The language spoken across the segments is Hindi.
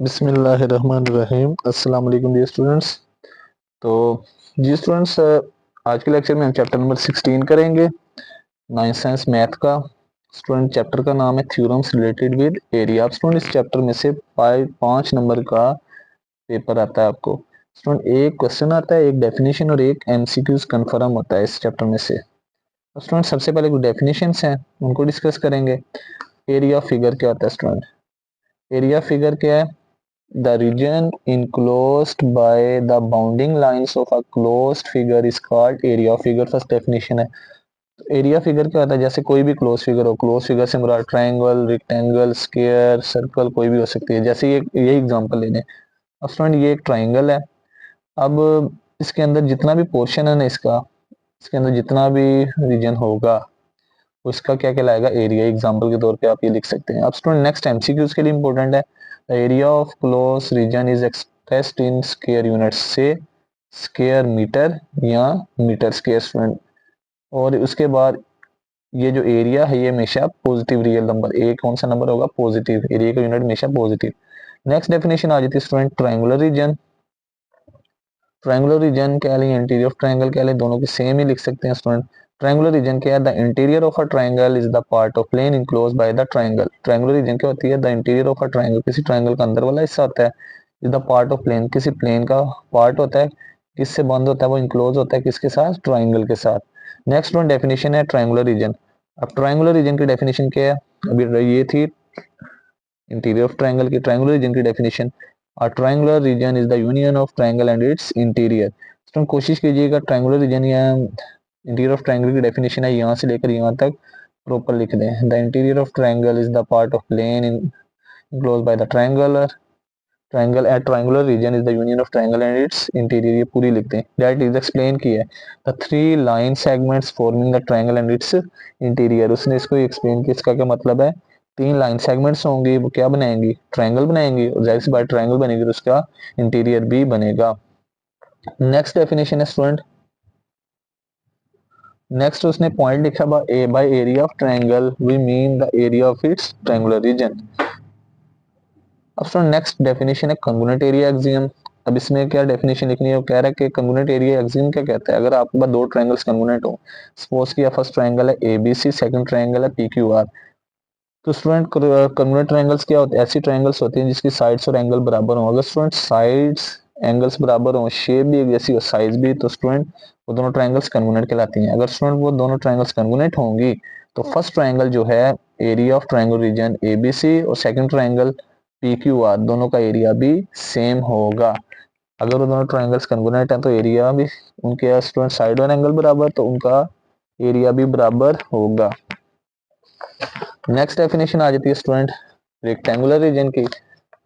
बिस्मिल्लाहिर्रहमानिर्रहीम। अस्सलाम वालेकुम डियर स्टूडेंट्स। तो जी स्टूडेंट्स, आज के लेक्चर में हम चैप्टर नंबर 16 करेंगे, नाइन्थ साइंस मैथ का। स्टूडेंट चैप्टर का नाम है थ्योरम्स रिलेटेड विद एरिया। आप स्टूडेंट इस चैप्टर में से 5 नंबर का पेपर आता है आपको। स्टूडेंट एक क्वेश्चन आता है, एक डेफिनेशन और एक एमसीक्यूज कन्फर्म होता है इस चैप्टर में से। स्टूडेंट सबसे पहले कुछ डेफिनेशंस हैं, उनको डिस्कस करेंगे। एरिया फिगर क्या होता है स्टूडेंट? एरिया फिगर क्या है? The region enclosed by the bounding lines of a closed figure is called area of figure। First definition है। एरिया फिगर क्या होता है? जैसे कोई भी क्लोज फिगर हो, क्लोज फिगर से मुराद ट्रायंगल, रेक्टेंगल, स्क्वायर, सर्कल कोई भी हो सकती है। जैसे ये एग्जांपल लेने। अब स्टूडेंट ये एक ट्रायंगल है। अब इसके अंदर जितना भी पोर्शन है ना, इसके अंदर जितना भी रीजन होगा उसका क्या कहलाएगा? एरिया। एग्जांपल के तौर पे आप ये लिख सकते हैं। अब स्टूडेंट नेक्स्ट एमसीक्यूज के लिए इंपॉर्टेंट है। The area of close region is expressed in square units से स्क्वायर मीटर या मीटर स्क्वायर स्टूडेंट। और उसके बाद ये जो एरिया है ये हमेशा पॉजिटिव रियल नंबर, ए कौन सा नंबर होगा? पॉजिटिव। एरिया का यूनिट हमेशा पॉजिटिव। नेक्स्ट डेफिनेशन आ जाती है student triangular region. Triangular region क्या है, इंटीरियर ऑफ ट्रायंगल क्या है, दोनों की सेम ही लिख सकते हैं स्टूडेंट। ट्रायंगुलर रीजन क्या है? The interior of a triangle is the part of plane enclosed by the triangle. Triangular region क्या होती है? The interior of a triangle, किसी ट्रायंगल का अंदर वाला हिस्सा होता है। Is the part of plane, किसी प्लेन का पार्ट होता है। किससे बंद होता है? वो इनक्लोज होता है किसके साथ? ट्रायंगल के साथ। नेक्स्ट वन डेफिनेशन है ट्रायंगुलर रीजन। अब ट्रायंगुलर रीजन की डेफिनेशन क्या है? अभी ये थी इंटीरियर ऑफ ट्रायंगल की। ट्रायंगुलर रीजन की definition, a triangular region is the union of triangle and its interior. तो कोशिश कीजिएगा ट्रायंगुलर रीजन या इंटीरियर ऑफ ट्रायंगल की डेफिनेशन है यहाँ से लेकर यहाँ तक प्रॉपर लिख दें। The interior of triangle is the part of plane enclosed by the triangle at triangular region is the union of triangle and its interior. ये पूरी लिखते हैं। दैट इज एक्सप्लेन की है the three line segments forming the triangle and its interior. उसने इसको एक्सप्लेन किया, इसका क्या मतलब है? तीन लाइन सेगमेंट्स होंगी, वो क्या बनाएंगी? ट्रायंगल बनाएंगी। और जाहिर सी बात ट्रायंगल बनेगी तो उसका इंटीरियर भी बनेगा। नेक्स्ट डेफिनेशन है स्टूडेंट, नेक्स्ट उसने पॉइंट लिखा by area of triangle we mean the area of its triangular region. अब स्टूडेंट नेक्स्ट डेफिनेशन है कंग्रुएंट एरिया एक्सियम। अब इसमें क्या डेफिनेशन लिखनी है? वो कह रहा है कि कंग्रुएंट एरिया एक्सियम क्या कहता है? अगर आपके पास दो ट्रायंगल्स कंग्रुएंट हो, सपोज किया फर्स्ट ट्रायंगल है एबीसी, सेकंड ट्रायंगल है पीक्यूआर। तो स्टूडेंट कंग्रुएंट ट्रायंगल्स क्या होते हैं? ऐसी ट्रायंगल्स होती हैं जिसकी साइड्स और एंगल बराबर हो। अगर स्टूडेंट साइड्स एंगल्स बराबर हो, शेप भी एक जैसी हो, साइज भी, तो स्टूडेंट वो दोनों ट्रायंगल्स कंग्रुएंट कहलाती हैं। अगर स्टूडेंट वो दोनों ट्रायंगल्स कंग्रुएंट होंगी तो फर्स्ट ट्रायंगल जो है area of triangle region ABC और सेकंड ट्रायंगल पीक्यूआर, दोनों का एरिया भी सेम होगा। अगर वो दोनों ट्रायंगल्स कंग्रुएंट हैं तो एरिया भी उनके स्टूडेंट साइड और एंगल बराबर, तो उनका एरिया भी बराबर होगा। नेक्स्ट डेफिनेशन आ जाती है स्टूडेंट रेक्टेंगुलर रीजन की।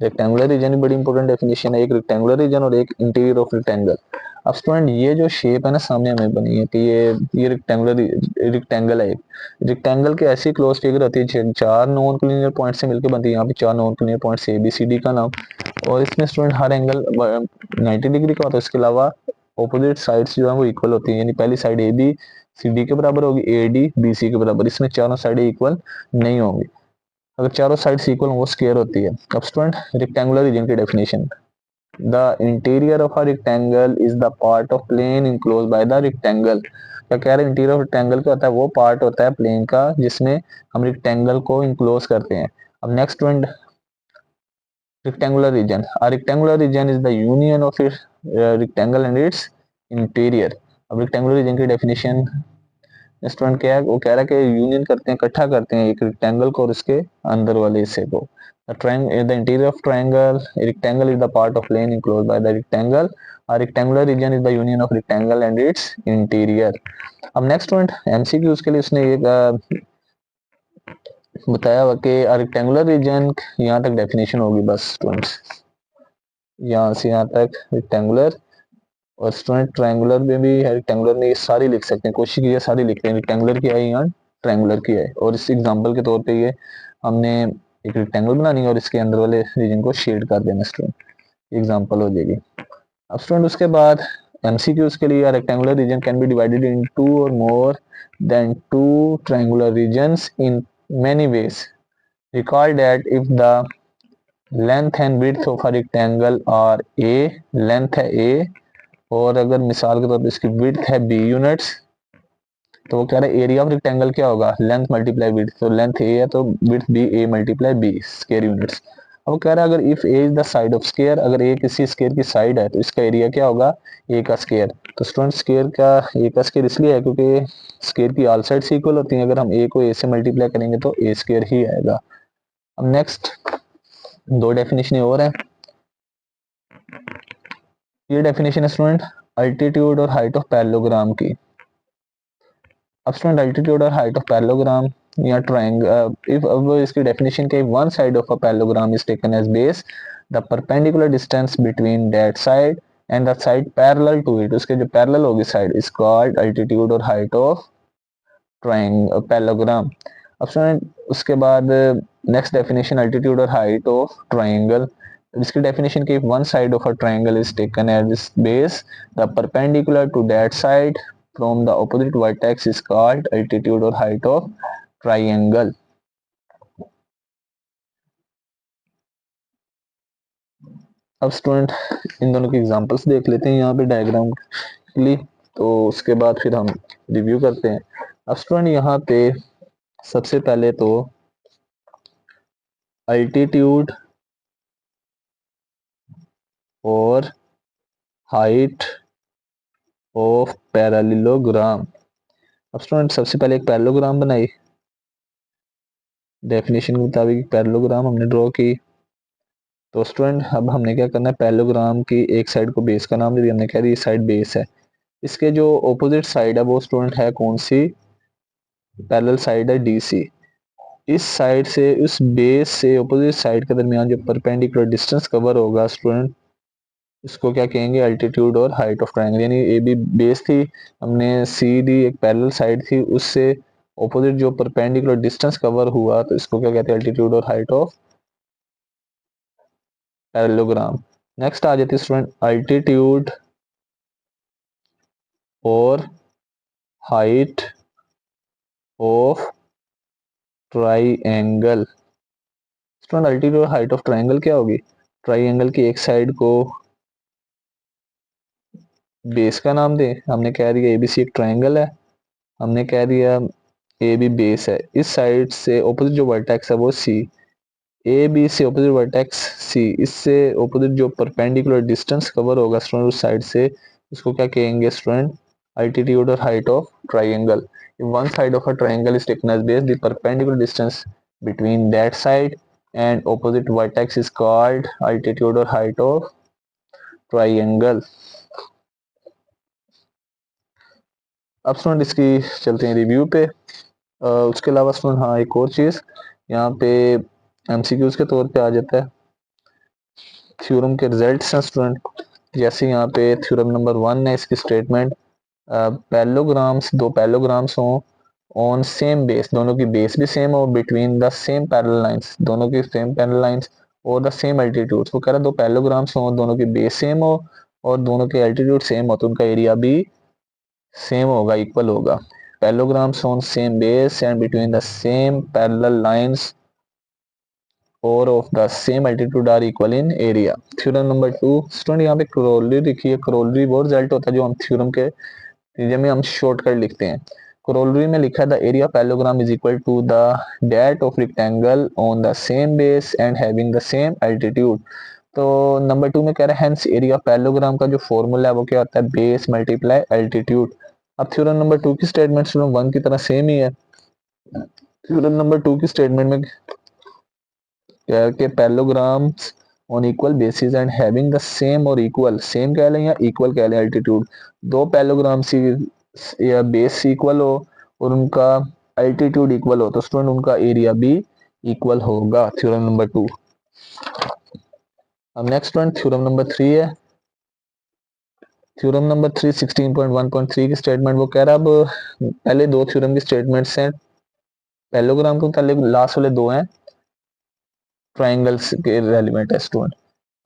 रेक्टेंगुलर रीजन भी बड़ी इंपॉर्टेंट डेफिनेशन है, एक रेक्टेंगुलर रीजन और एक इंटीरियर ऑफ रेक्टेंगल। अब स्टूडेंट ये जो शेप है ना सामने हमें बनी है कि ये रेक्टेंगल है। एक रेक्टेंगल की ऐसी क्लोज फिगर होती है चार नॉन कोलिनियर पॉइंट से मिलकर बनती है। यहाँ पे चार non collinear point A B C D का नाम। और इसमें स्टूडेंट हर एंगल 90 डिग्री का होता है। इसके अलावा ऑपोजिट साइड्स जो है वो इक्वल होती है, यानी पहली side A B C D के बराबर होगी, ए डी बी सी के बराबर। इसमें चारों साइड इक्वल नहीं होंगी। अगर चारों साइड इक्वल वो स्क्वायर होती है। अब स्टूडेंट रेक्टेंगुलर रीजन की definition, the interior of a rectangle is the part of plane enclose by the rectangle. क्या कह रहे हैं? इंटीरियर ऑफ रेक्टेंगल क्या होता है? वो पार्ट होता है प्लेन का जिसमें हम रेक्टेंगल को इनक्लोज करते हैं। अब next student rectangular reason, a rectangular reason is the union of its rectangle and its interior. अब रेक्टेंगुलर रीजन की डेफिनेशन स्टूडेंट क्या है? वो कह रहा है कि यूनियन करते हैं, इकट्ठा करते हैं एक रेक्टेंगल को और उसके अंदर वाले हिस्से को। The interior of triangle, rectangle is the part of plane enclosed by the rectangle. A rectangular region is the union of rectangle and its interior। अब नेक्स्ट पॉइंट एमसीक्यूज के लिए उसने एक बताया हुआ कि रेक्टेंगुलर रीजन, यहाँ तक डेफिनेशन होगी बस स्टूडेंट्स, यहाँ से यहाँ तक रेक्टेंगुलर। और स्टूडेंट ट्रायंगुलर में भी है, रेक्टेंगुलर में ये सारी लिख सकते हैं, कोशिश कीजिए सारी लिखते हैं। रेक्टेंगुलर की है यहाँ, ट्रायंगुलर की है। और इस एग्जांपल के तौर पे ये हमने एक रेक्टेंगल बनानी है और इसके अंदर वाले रीजन को शेड कर देना स्टूडेंट, एग्जांपल हो जाएगी। अब स्टूडेंट उसके बाद एमसीक्यूज के लिए rectangular region can be divided in two or more than two triangular regions in many ways। Recall that if the length and width of a rectangle are A, length है ए और अगर मिसाल के तौर पर इसकी विड्थ है बी यूनिट्स, तो वो कह रहा है एरिया ऑफ रेक्टेंगल क्या होगा, लेंथ मल्टीप्लाई विड्थ, तो लेंथ ए है तो width B, A multiply B square units. अब वो कह रहा है अगर if A is the side of square, अगर ए किसी स्क्वायर की साइड है तो इसका एरिया क्या होगा, ए का स्क्वायर। तो स्टूडेंट स्क्वायर का ए का स्क्वायर इसलिए है क्योंकि स्क्वायर की ऑल साइड्स इक्वल होती हैं, अगर हम ए को ए से मल्टीप्लाई करेंगे तो ए स्क्वायर ही आएगा। अब नेक्स्ट दो डेफिनेशन और है। ये डेफिनेशन है स्टूडेंट अल्टीट्यूड और हाइट ऑफ पैरेललोग्राम की। अब स्टूडेंट अल्टीट्यूड और हाइट ऑफ पैरेललोग्राम या ट्रायंगल, इफ अब इसकी डेफिनेशन के one side of a parallelogram is taken as base, the perpendicular distance between that side and the side parallel to it, उसके जो पैरेलल होगी साइड इज कॉल्ड अल्टीट्यूड और हाइट ऑफ ट्रायंगल पैरेललोग्राम। अब स्टूडेंट उसके बाद नेक्स्ट डेफिनेशन अल्टीट्यूड और हाइट ऑफ ट्रायंगल, इसकी डेफिनेशन की one side of a triangle is taken as base, the perpendicular to that side from the opposite vertex is called altitude or height of triangle। अब स्टूडेंट इन दोनों की एग्जांपल्स देख लेते हैं यहाँ पे डायग्राम लिए, तो उसके बाद फिर हम रिव्यू करते हैं। अब स्टूडेंट यहाँ पे सबसे पहले तो अल्टीट्यूड और हाइट ऑफ पैरेललोग्राम। अब स्टूडेंट सबसे पहले एक पैरेललोग्राम बनाई, डेफिनेशन के मुताबिक पैरेललोग्राम हमने ड्रॉ की। तो स्टूडेंट अब हमने क्या करना है, पैरेललोग्राम की एक साइड को बेस का नाम दे दिया, हमने कह दिया साइड बेस है। इसके जो ऑपोजिट साइड है वो स्टूडेंट है कौन सी, पैरेलल साइड है डी सी। इस साइड से उस बेस से ऑपोजिट साइड के दरमियान जो परपेंडिकुलर डिस्टेंस कवर होगा स्टूडेंट, इसको क्या कहेंगे, अल्टीट्यूड और हाइट ऑफ ट्रायंगल। यानी ए बी बेस थी, हमने सी डी एक पैरेलल साइड थी, उससे ऑपोजिट जो परपेंडिकुलर डिस्टेंस कवर हुआ तो इसको क्या कहते हैं, अल्टीट्यूड और हाइट ऑफ पैरेललोग्राम। नेक्स्ट आ जाती है स्टूडेंट अल्टीट्यूड और height of triangle. Student altitude और हाइट ऑफ ट्राइएंगल क्या होगी, ट्राइएंगल की एक साइड को बेस का नाम दे, हमने कह दिया एबीसी एक ट्राइएंगल है, हमने कह दिया ए बी बेस है, इस साइड से ऑपोजिट जो वर्टेक्स है वो सी, ए बी से ऑपोजिट वर्टेक्स सी, इससे ऑपोजिट जो परपेंडिकुलर डिस्टेंस कवर होगा स्टूडेंट उस साइड से, इसको क्या कहेंगे स्टूडेंट, अल्टीट्यूड और height of triangle. One side of a triangle is taken as base, the perpendicular distance between that side and opposite vertex is called altitude or height of triangle। अब स्टूडेंट इसकी चलते हैं रिव्यू पे। उसके अलावा स्टूडेंट हाँ एक और चीज़ यहाँ पे एमसीक्यूज के तौर पे आ जाता है, थ्योरम के रिजल्ट्स हैं स्टूडेंट। जैसे यहाँ पे थ्योरम नंबर 1 है, इसकी स्टेटमेंट पैरेललोग्राम्स, दो पैरेललोग्राम्स हों ऑन सेम बेस, दोनों की बेस भी सेम हो, between the same parallel lines, दोनों की सेम पैरेलल लाइंस और द सेम एल्टीट्यूड। वो कह रहा है दो पैरेललोग्राम्स हों, दोनों की बेस सेम हो और दोनों के एल्टीट्यूड सेम हो तो उनका एरिया भी सेम होगा, इक्वल होगा। Parallelograms on same base and between the same parallel lines और of the same altitude are equal in area. Theorem number 2 student यहाँ पे क्रोलरी लिखी है, क्रोलरी वो रिजल्ट होता है जो हम थ्योरम के में हम शॉर्टकट लिखते हैं। कोरोलरी में लिखा the area parallelogram is equal to the that of rectangle on the same base and having the same altitude. तो नंबर 2 में कह रहा है हेंस एरिया पैरेललोग्राम का जो फॉर्मूला है वो क्या होता है, बेस मल्टीप्लाई एल्टीट्यूड। अब थ्योरम नंबर 2 की स्टेटमेंट थ्योरम 1 की तरह सेम ही है। थ्योरम नंबर 2 की स्टेटमेंट में के parallelograms on equal basis and having the same और इक्वल, सेम कह लें या इक्वल कह लें एल्टीट्यूड, दो पैरेललोग्राम्स या बेस इक्वल हो और उनका एल्टीट्यूड इक्वल हो तो स्टूडेंट उनका एरिया भी इक्वल होगा, थ्योरम नंबर 2। अब नेक्स्ट स्टूडेंट थ्योरम नंबर 3 है। थ्योरम नंबर 3 16.1.3 की स्टेटमेंट वो कह रहा है, अब पहले दो थ्योरम की स्टेटमेंट्स हैं, पैरेललोग्राम को पहले लास्ट वाले दो हैं ट्राइंगल्स के रेलिवेंट है स्टूडेंट।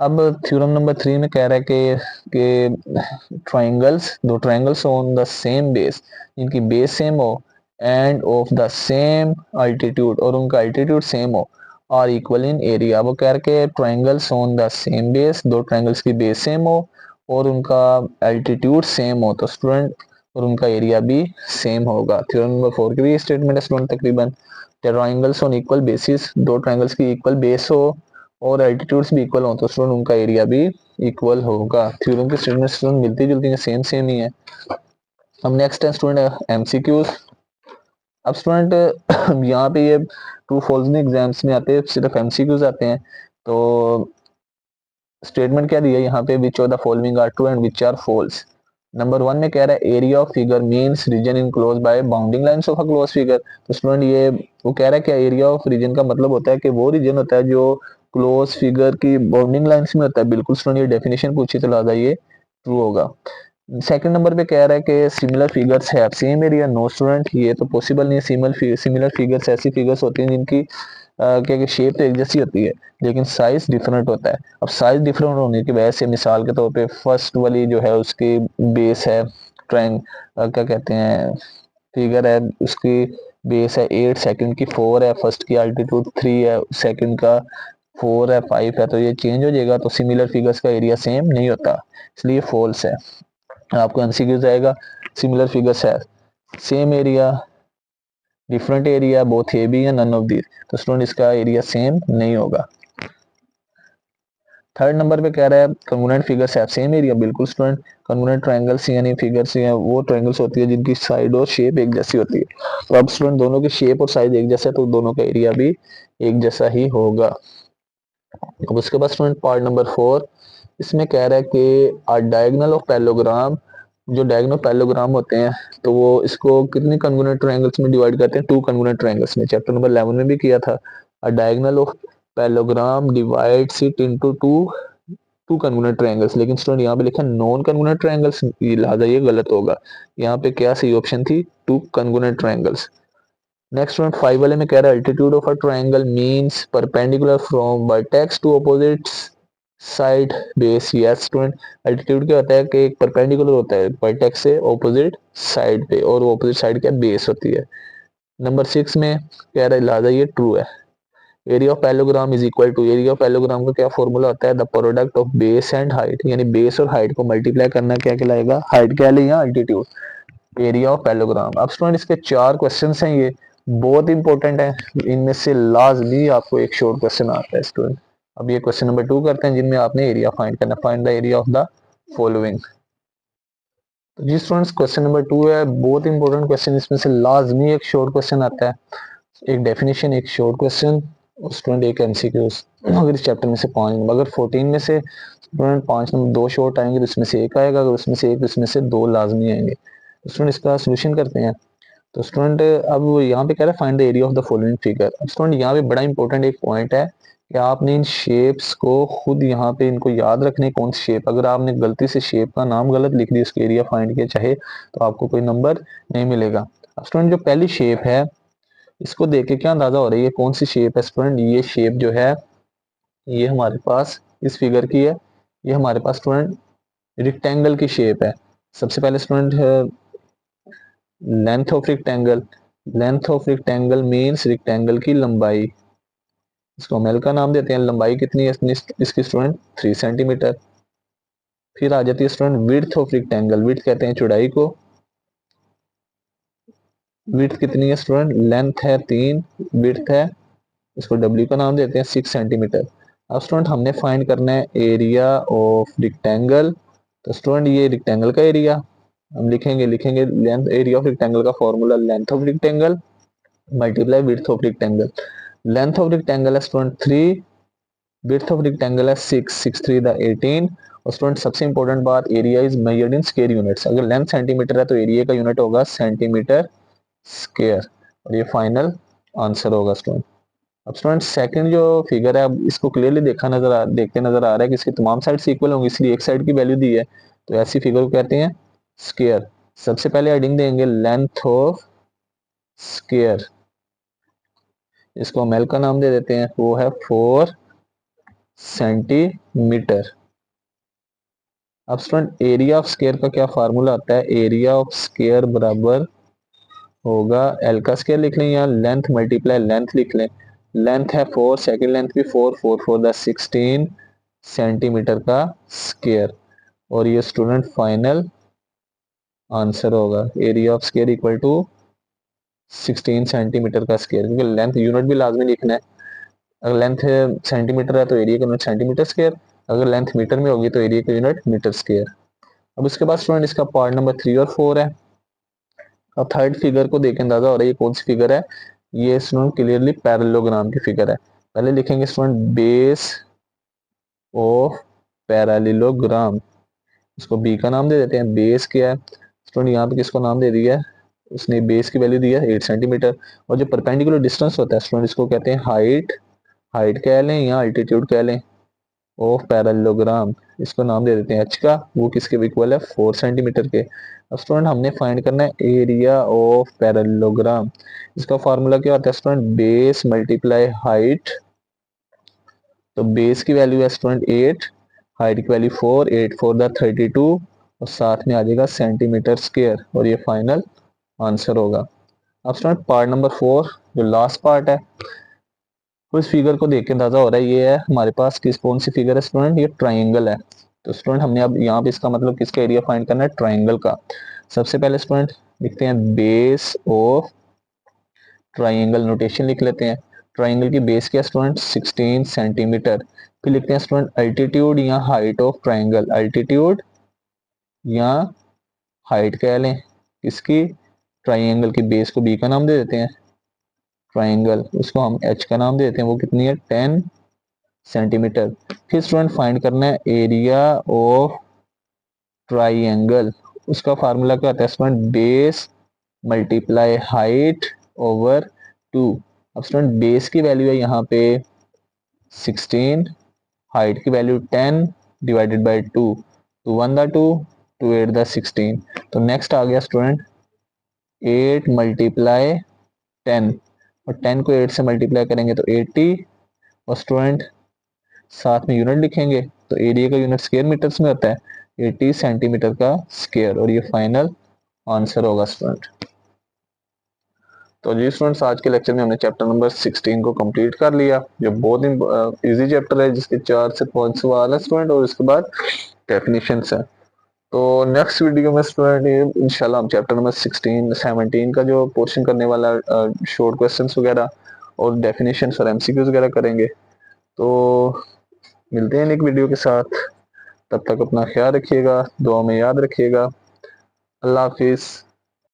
अब थ्योरम नंबर 3 में कह रहा है कि ट्राइंगल्स, दो triangles on the same base, जिनकी बेस सेम हो end of the same altitude और उनका अल्टीट्यूड सेम हो आर इक्वल इन एरिया। वो कह रहे हैं triangles on the same base, दो ट्राइंगल्स की बेस सेम हो और उनका एल्टीट्यूड सेम हो तो स्टूडेंट और उनका एरिया भी सेम होगा। थ्योरम नंबर 4 की भी स्टेटमेंट है स्टूडेंट तकरीबन। ट्राइंगल्स ऑन इक्वल बेसिस, दो ट्राइंगल्स की इक्वल बेस हो और एल्टीट्यूड्स भी इक्वल हो तो स्टूडेंट उनका एरिया भी इक्वल होगा। थ्योरम की स्टेटमेंट स्टूडेंट मिलती जुलती है, सेम सेम ही है। अब नेक्स्ट है स्टूडेंट एमसीक्यूज। अब स्टूडेंट यहाँ पे ये ट्रू फॉल्स नहीं एग्जाम्स में आते, सिर्फ एमसीक्यूज आते हैं। तो स्टेटमेंट क्या दी है यहाँ पे, which of the following are true and which are false. Number 1 में कह रहा है area of figure means region enclose by bounding lines of a close figure. तो स्टूडेंट ये वो कह रहा है क्या एरिया ऑफ रीजन का मतलब होता है कि वो रीजन होता है जो क्लोज फिगर की बाउंडिंग लाइंस में होता है। बिल्कुल स्टूडेंट ये डेफिनेशन पूछी तो लिहाजा ये ट्रू होगा। सेकंड नंबर पे कह रहा है कि सिमिलर फिगर्स है सेम एरिया। नो स्टूडेंट ये तो पॉसिबल नहीं है। सिमिलर फिगर्स ऐसी फिगर्स होती हैं जिनकी क्या शेप तो एक जैसी होती है लेकिन साइज डिफरेंट होता है। अब साइज डिफरेंट होने की वजह से मिसाल के तौर पे फर्स्ट वाली जो है उसकी बेस है क्या कहते हैं फिगर है, उसकी बेस है 8, सेकंड की 4 है, फर्स्ट की अल्टीट्यूड 3 है, सेकंड का 4 है, 5 है, तो ये चेंज हो जाएगा। तो सिमिलर फिगर्स का एरिया सेम नहीं होता, इसलिए फॉल्स है। आपको एमसीक्यू जाएगा सिमिलर फिगर्स है same area, different area, both A B या नन ऑफ दीज, तो स्टूडेंट इसका एरिया सेम नहीं होगा। थर्ड नंबर पे कह रहा है congruent figures have same area. बिल्कुल स्टूडेंट कॉन्ग्रुएंट ट्रायंगल्स यानी फिगर्स हैं वो ट्रायंगल्स होती है जिनकी साइड और शेप एक जैसी होती है। तो अब स्टूडेंट दोनों की शेप और साइज एक जैसा है तो दोनों का एरिया भी एक जैसा ही होगा। अब उसके बाद स्टूडेंट पार्ट नंबर 4, इसमें कह रहा है कि आ डायगोनल ऑफ पैरेललोग्राम, जो डायगोनल पैरेललोग्राम होते हैं तो वो इसको कितने कॉन्ग्रुएंट ट्रायंगल्स में डिवाइड करते हैं, 2 कॉन्ग्रुएंट ट्रायंगल्स में। चैप्टर नंबर 11 में भी किया था। A diagonal of parallelogram divides it into two congruent triangles. लेकिन स्टूडेंट यहाँ पे लिखा नॉन कॉन्ग्रुएंट ट्रायंगल्स, लिहाजा ये गलत होगा। यहाँ पे क्या सही ऑप्शन थी, 2 कॉन्ग्रुएंट ट्रायंगल्स। नेक्स्ट वन 5 वाले में कह रहा है altitude of a triangle means perpendicular from vertex to opposite side base. Yes student, altitude क्या होता है कि एक परपेंडिकुलर होता है वर्टेक्स से ऑपोजिट साइड पे और वो ऑपोजिट साइड क्या बेस होती है। नंबर 6 में कह रहा है लिहाजा ये ट्रू है। Area of parallelogram is equal to, area of parallelogram का क्या फॉर्मूला होता है, the product of base and height, यानी बेस और हाइट को मल्टीप्लाई करना क्या कहलाएगा, हाइट क्या ले या अल्टीट्यूड, एरिया ऑफ पैरेललोग्राम। अब स्टूडेंट इसके 4 क्वेश्चंस हैं, ये बहुत इंपॉर्टेंट है, इनमें से लाजमी आपको एक शॉर्ट क्वेश्चन आता है स्टूडेंट। अब ये क्वेश्चन नंबर 2 करते हैं जिनमें आपने एरिया फाइंड करना, find the area of the following. तो जी स्टूडेंट्स क्वेश्चन नंबर 2 है, बहुत इंपॉर्टेंट क्वेश्चन, इसमें से लाजमी एक शॉर्ट क्वेश्चन आता है, एक डेफिनेशन, एक शॉर्ट क्वेश्चन और स्टूडेंट एक एमसीक्यूज। अगर इस चैप्टर में से 5, अगर 14 में से स्टूडेंट 5 नंबर 2 शॉर्ट आएंगे तो इसमें से एक आएगा, अगर उसमें से एक तो इसमें से 2 लाजमी आएंगे। तो स्टूडेंट इसका सोल्यूशन करते हैं। तो स्टूडेंट अब यहाँ पे कह रहा है find the area of the following figure. अब स्टूडेंट यहाँ पे बड़ा इंपॉर्टेंट एक पॉइंट है कि आपने इन शेप्स को खुद यहाँ पे इनको याद रखने, कौन सी शेप, अगर आपने गलती से शेप का नाम गलत लिख दिया उसके एरिया फाइंड किया चाहे तो आपको कोई नंबर नहीं मिलेगा। अब स्टूडेंट जो पहली शेप है इसको देख के क्या अंदाजा हो रही है कौन सी शेप है स्टूडेंट, ये शेप जो है ये हमारे पास इस फिगर की है, ये हमारे पास स्टूडेंट रिक्टेंगल की शेप है। सबसे पहले student length of rectangle, length of rectangle means rectangle की लंबाई, इसको हम एल का नाम देते हैं। लंबाई कितनी है इसकी स्टूडेंट 3 सेंटीमीटर। फिर आ जाती है student width of rectangle, width कहते हैं चौड़ाई को, विड्थ कितनी है स्टूडेंट, लेंथ है 3, विड्थ है, इसको डब्ल्यू का नाम देते हैं 6 सेंटीमीटर। अब स्टूडेंट हमने फाइंड करना है एरिया ऑफ रेक्टेंगल। तो स्टूडेंट ये रेक्टेंगल का एरिया हम लिखेंगे लेंथ, एरिया ऑफ रेक्टेंगल का formula length of rectangle multiply width of rectangle. Length of rectangle है स्टूडेंट 3, विड्थ ऑफ रेक्टेंगल है 6, 6 3 द 18। और स्टूडेंट सबसे इंपॉर्टेंट बात, area is measured in square units, अगर लेंथ सेंटीमीटर है तो एरिया का यूनिट होगा सेंटीमीटर स्क्वायर, और ये फाइनल आंसर होगा स्टूडेंट। अब स्टूडेंट सेकंड जो फिगर है, अब इसको क्लियरली देखते नजर आ रहा है कि इसकी तमाम साइड्स इक्वल होंगी इसलिए एक साइड की वैल्यू दी है, तो ऐसी फिगर को कहते हैं स्क्वायर। सबसे पहले हेडिंग देंगे लेंथ ऑफ स्क्वायर, इसको हम एल का नाम दे देते हैं, वो है 4 सेंटीमीटर। अब स्टूडेंट एरिया ऑफ स्क्वायर का क्या फार्मूला आता है, एरिया ऑफ स्क्वायर बराबर होगा एल का स्क्वायर लिख लें या लेंथ मल्टीप्लाई लेंथ लिख लें, लेंथ है 4, सेकंड लेंथ भी 4, 4 4 द 16 सेंटीमीटर का स्क्वायर। और ये स्टूडेंट फाइनल आंसर होगा। Area of square equal to 16 centimetre का स्क्वायर, क्योंकि लेंथ यूनिट भी लाजमी लिखना है। अगर लेंथ सेंटीमीटर है तो एरिया का यूनिट सेंटीमीटर स्क्वायर, अगर लेंथ मीटर में होगी तो एरिया का यूनिट मीटर स्क्वायर। अब उसके बाद स्टूडेंट इसका पार्ट नंबर 3 और 4 है। अब थर्ड फिगर को देख अंदाजा हो रहा है ये कौन सी फिगर है। ये स्टूडेंट क्लियरली पैरेललोग्राम की फिगर है। पहले लिखेंगे स्टूडेंट बेस ऑफ पैरेललोग्राम, इसको बी का नाम दे देते हैं। बेस क्या है स्टूडेंट, यहाँ पे किसको नाम दे दिया है, उसने बेस की वैल्यू दी है 8 सेंटीमीटर। और जो परपेंडिकुलर डिस्टेंस होता है स्टूडेंट इसको कहते हैं हाइट, हाइट कह लें या अल्टीट्यूड कह लें, ऑफ पैरेललोग्राम, इसको नाम दे देते हैं एच का। वो किसके इक्वल है 4 सेंटीमीटर के। अब स्टूडेंट हमने फाइंड करना है एरिया ऑफ पैरेललोग्राम। इसका फार्मूला क्या होता है स्टूडेंट, बेस मल्टीप्लाई हाइट। तो बेस की वैल्यू है स्टूडेंट 8, हाइट की वैल्यू 4, 8 4 द 32 और साथ में आ जाएगा सेंटीमीटर स्क्वायर, और ये फाइनल आंसर होगा। अब स्टूडेंट पार्ट नंबर 4 जो लास्ट पार्ट है, तो इस फिगर को देख के अंदाजा हो रहा है ये है हमारे पास किस कौन सी फिगर है स्टूडेंट, ये ट्राइंगल है। तो स्टूडेंट हमने अब यहाँ पे इसका मतलब किसका एरिया फाइंड करना है, ट्राइंगल का। सबसे पहले स्टूडेंट लिखते हैं बेस ऑफ ट्राइंगल, नोटेशन लिख लेते हैं। ट्राइंगल की बेस क्या स्टूडेंट 16 सेंटीमीटर। फिर लिखते हैं स्टूडेंट अल्टीट्यूड या हाइट ऑफ ट्राइंगल, अल्टीट्यूड या हाइट कह लें किसकी, ट्राइंगल की बेस को बी का नाम दे देते हैं, ट्राइंगल उसको हम एच का नाम दे देते हैं, वो कितनी है 10 सेंटीमीटर। फिर स्टूडेंट फाइंड करना है एरिया ऑफ ट्राइंगल, उसका फार्मूला क्या होता है student, base multiply height over 2। अब स्टूडेंट बेस की वैल्यू है यहाँ पे 16, हाइट की value 10 divided by 2, 2 1 the 2, 2 8 the 16। तो नेक्स्ट आ गया स्टूडेंट 8 मल्टीप्लाई 10, और 10 को 8 से मल्टीप्लाई करेंगे तो 80, और स्टूडेंट साथ में यूनिट लिखेंगे तो एरिया का यूनिट स्क्वायर मीटर्स में होता है 80 सेंटीमीटर का स्क्वायर, और ये फाइनल आंसर होगा स्टूडेंट। तो जी स्टूडेंट्स आज के लेक्चर में हमने चैप्टर नंबर 16 को कंप्लीट कर लिया, जो बहुत इजी चैप्टर है जिसके 4 से 5 सवाल है स्टूडेंट, और इसके बाद डेफिनेशंस है। तो नेक्स्ट वीडियो में स्टूडेंट इंशाल्लाह हम चैप्टर नंबर 16 17 का जो पोर्शन करने वाला शॉर्ट क्वेश्चंस वगैरह और डेफिनेशंस और एमसीक्यूज वगैरह करेंगे। तो मिलते हैं एक वीडियो के साथ, तब तक अपना ख्याल रखिएगा, दुआ में याद रखिएगा। अल्लाह हाफिज़।